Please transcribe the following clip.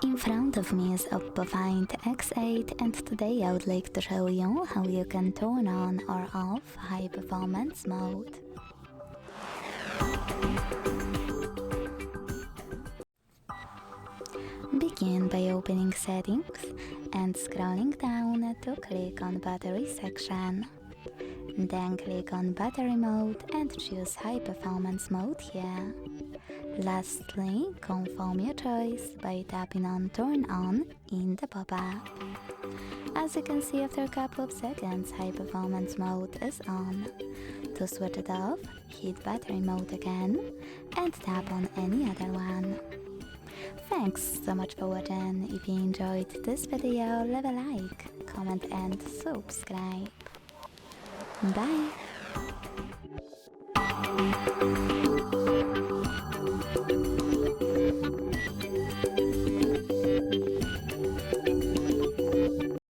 In front of me is OPPO Find X8, and today I would like to show you how you can turn on or off high performance mode. Begin by opening settings and scrolling down to click on battery section. Then click on battery mode and choose high performance mode here. Lastly, confirm your choice by tapping on turn on in the pop-up. As you can see, after a couple of seconds, high performance mode is on. To switch it off, hit battery mode again and tap on any other one. Thanks so much for watching. If you enjoyed this video, leave a like, comment and subscribe. Bye!